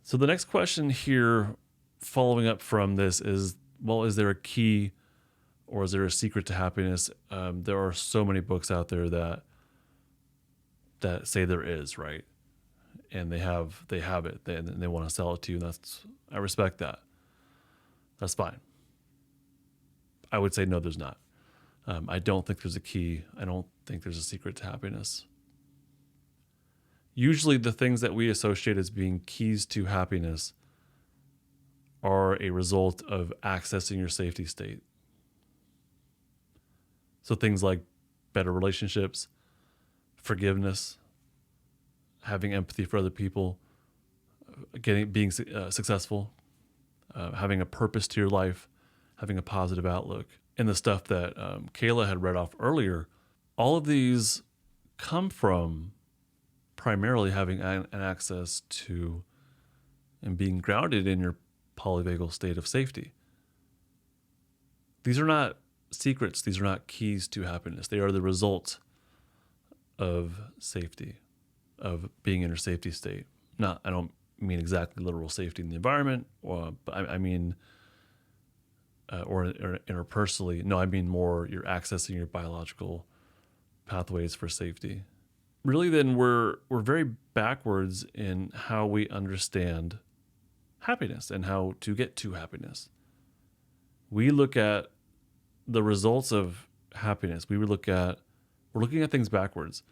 So the next question here, following up from this, is well, is there a key or is there a secret to happiness? There are so many books out there that say there is, right? And they have it, and they want to sell it to you. And I respect that. That's fine. I would say no, there's not. I don't think there's a key. I don't think there's a secret to happiness. Usually, the things that we associate as being keys to happiness are a result of accessing your safety state. So things like better relationships, forgiveness, having empathy for other people, being successful, having a purpose to your life, having a positive outlook. And the stuff that Kayla had read off earlier, all of these come from primarily having an access to and being grounded in your polyvagal state of safety. These are not secrets. These are not keys to happiness. They are the result of safety, of being in your safety state. I don't mean exactly literal safety in the environment, but I mean, or interpersonally. No, I mean more you're accessing your biological pathways for safety. Really, then we're very backwards in how we understand happiness and how to get to happiness. We look at the results of happiness. We're looking at things backwards.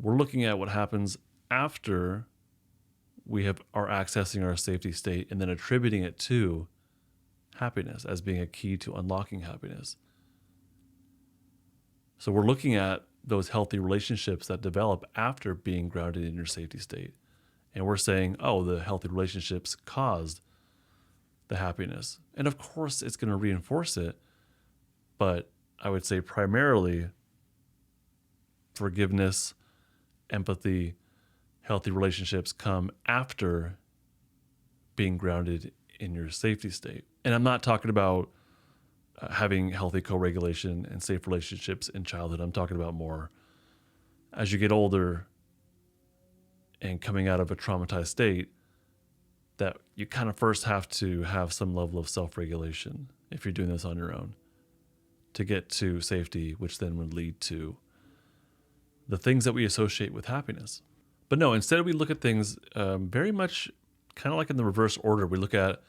We're looking at what happens after we are accessing our safety state and then attributing it to happiness as being a key to unlocking happiness. So we're looking at those healthy relationships that develop after being grounded in your safety state. And we're saying, oh, the healthy relationships caused the happiness. And of course, it's going to reinforce it. But I would say primarily forgiveness, empathy, healthy relationships come after being grounded in your safety state. And I'm not talking about having healthy co-regulation and safe relationships in childhood. I'm talking about more as you get older and coming out of a traumatized state, that you kind of first have to have some level of self-regulation if you're doing this on your own to get to safety, which then would lead to the things that we associate with happiness. But no, instead we look at things very much kind of like in the reverse order. We look at,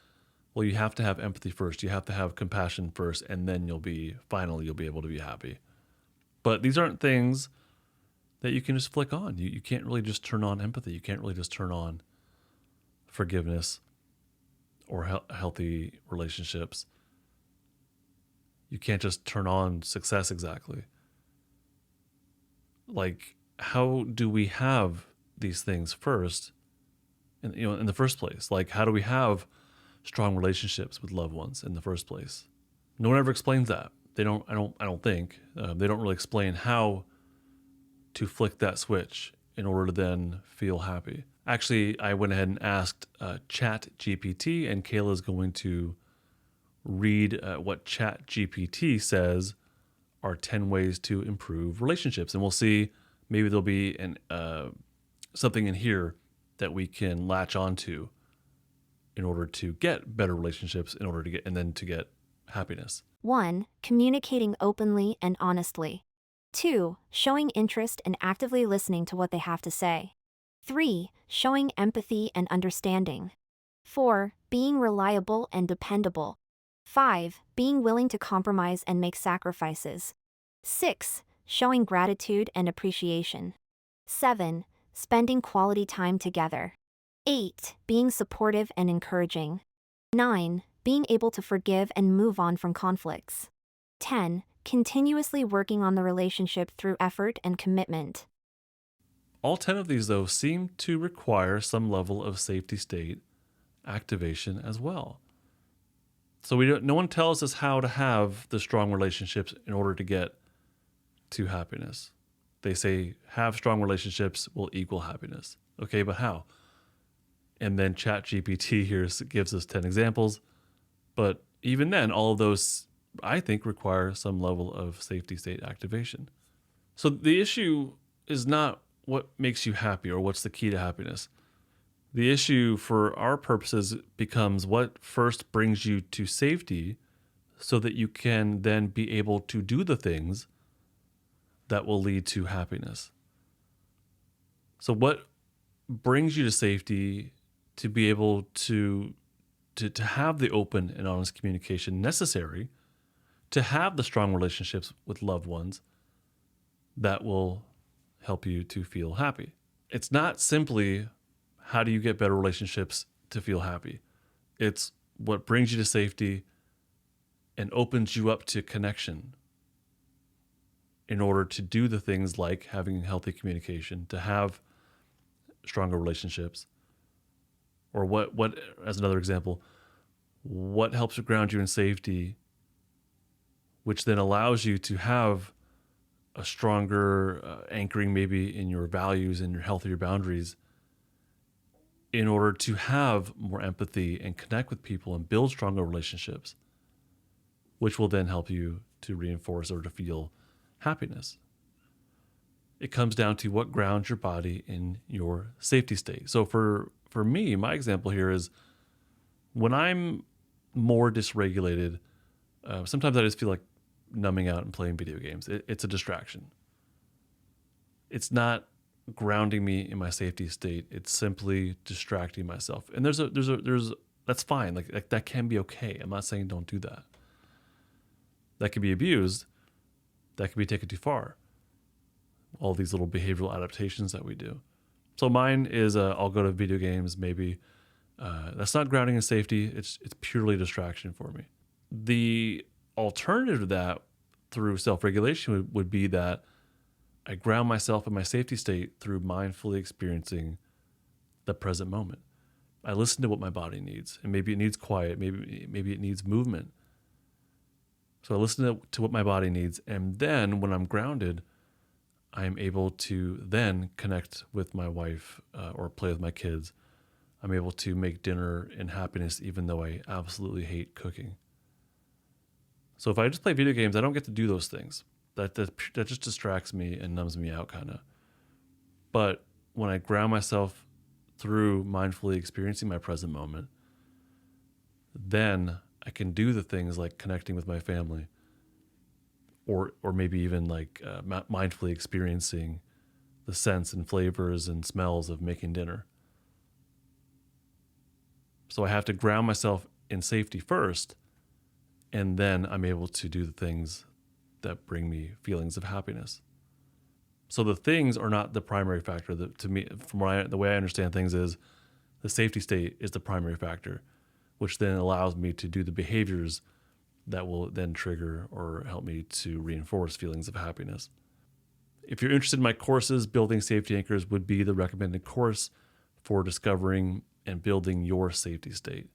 well, you have to have empathy first, you have to have compassion first, and then you'll be able to be happy. But these aren't things that you can just flick on. You can't really just turn on empathy. You can't really just turn on forgiveness or healthy relationships. You can't just turn on success exactly. Like, how do we have these things first in the first place? Like, how do we have strong relationships with loved ones in the first place? No one ever explains that. I don't think they don't really explain how to flick that switch in order to then feel happy. Actually, I went ahead and asked ChatGPT, and Kayla's going to read what ChatGPT says are 10 ways to improve relationships. And we'll see, maybe there'll be something in here that we can latch onto in order to get better relationships, and then to get happiness. 1. Communicating openly and honestly. 2. Showing interest and actively listening to what they have to say. 3. Showing empathy and understanding. 4. Being reliable and dependable. 5. Being willing to compromise and make sacrifices. 6. Showing gratitude and appreciation. 7. Spending quality time together. 8. Being supportive and encouraging. 9. Being able to forgive and move on from conflicts. 10. Continuously working on the relationship through effort and commitment. All 10 of these, though, seem to require some level of safety state activation as well. So no one tells us how to have the strong relationships in order to get to happiness. They say have strong relationships will equal happiness. Okay, but how? And then ChatGPT here gives us 10 examples. But even then, all of those, I think, require some level of safety state activation. So the issue is not what makes you happy or what's the key to happiness. The issue for our purposes becomes what first brings you to safety so that you can then be able to do the things that will lead to happiness. So what brings you to safety to be able to have the open and honest communication necessary to have the strong relationships with loved ones that will help you to feel happy. It's not simply how do you get better relationships to feel happy. It's what brings you to safety and opens you up to connection in order to do the things like having healthy communication, to have stronger relationships. Or what as another example, what helps ground you in safety, which then allows you to have a stronger anchoring maybe in your values and your healthier boundaries in order to have more empathy and connect with people and build stronger relationships, which will then help you to reinforce or to feel happiness. It comes down to what grounds your body in your safety state. So for me, my example here is when I'm more dysregulated, sometimes I just feel like numbing out and playing video games. It's a distraction. It's not grounding me in my safety state. It's simply distracting myself. And there's that's fine. Like that can be okay. I'm not saying don't do that. That can be abused. That can be taken too far. All these little behavioral adaptations that we do. So mine is I'll go to video games maybe. That's not grounding in safety. It's purely distraction for me. The alternative to that through self-regulation would be that I ground myself in my safety state through mindfully experiencing the present moment. I listen to what my body needs, and maybe it needs quiet, maybe it needs movement. So I listen to what my body needs, and then when I'm grounded, I'm able to then connect with my wife or play with my kids. I'm able to make dinner in happiness, even though I absolutely hate cooking. So if I just play video games, I don't get to do those things. That just distracts me and numbs me out kind of. But when I ground myself through mindfully experiencing my present moment, then I can do the things like connecting with my family, or maybe even like mindfully experiencing the scents and flavors and smells of making dinner. So I have to ground myself in safety first, and then I'm able to do the things that bring me feelings of happiness. So the things are not the primary factor. To me, the way I understand things is the safety state is the primary factor, which then allows me to do the behaviors that will then trigger or help me to reinforce feelings of happiness. If you're interested in my courses, Building Safety Anchors would be the recommended course for discovering and building your safety state.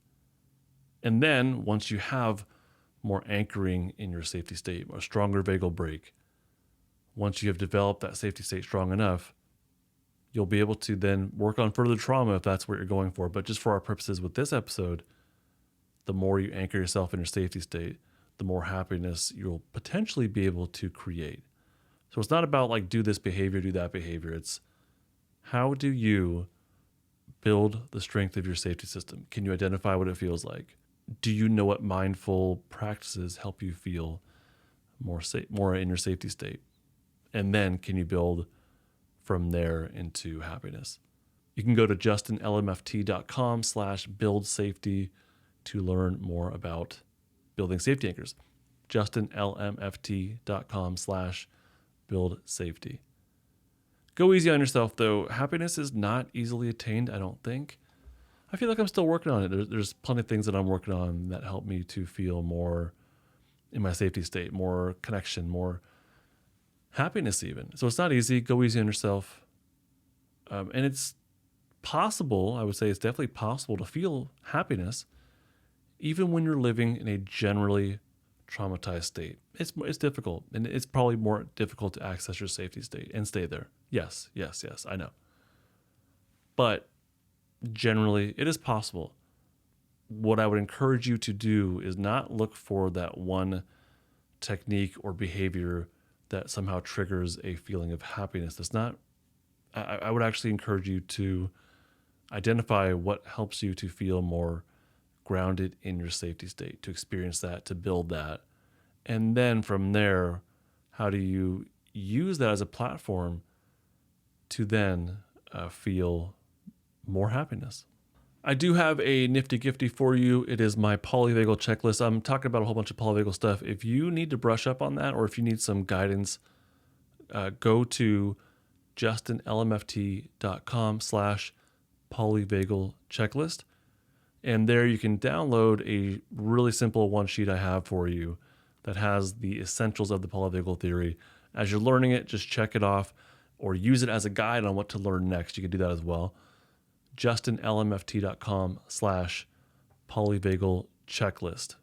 And then once you have more anchoring in your safety state, a stronger vagal brake, once you have developed that safety state strong enough, you'll be able to then work on further trauma if that's what you're going for. But just for our purposes with this episode, the more you anchor yourself in your safety state, the more happiness you'll potentially be able to create. So it's not about like do this behavior, do that behavior. It's how do you build the strength of your safety system? Can you identify what it feels like? Do you know what mindful practices help you feel more in your safety state? And then can you build from there into happiness? You can go to justinlmft.com/buildsafety to learn more about building safety anchors. justinlmft.com/buildsafety. Go easy on yourself, though. Happiness is not easily attained, I don't think. I feel like I'm still working on it. There's plenty of things that I'm working on that help me to feel more in my safety state, more connection, more happiness even. So it's not easy. Go easy on yourself. And it's possible, I would say it's definitely possible to feel happiness even when you're living in a generally traumatized state. It's difficult, and it's probably more difficult to access your safety state and stay there. Yes, I know. But generally, it is possible. What I would encourage you to do is not look for that one technique or behavior that somehow triggers a feeling of happiness. That's not, I would actually encourage you to identify what helps you to feel more grounded in your safety state, to experience that, to build that. And then from there, how do you use that as a platform to then feel more happiness? I do have a nifty gifty for you. It is my polyvagal checklist. I'm talking about a whole bunch of polyvagal stuff. If you need to brush up on that, or if you need some guidance, go to justinlmft.com/polyvagal checklist. And there you can download a really simple one sheet I have for you that has the essentials of the polyvagal theory. As you're learning it, just check it off or use it as a guide on what to learn next. You can do that as well. justinlmft.com/polyvagal checklist.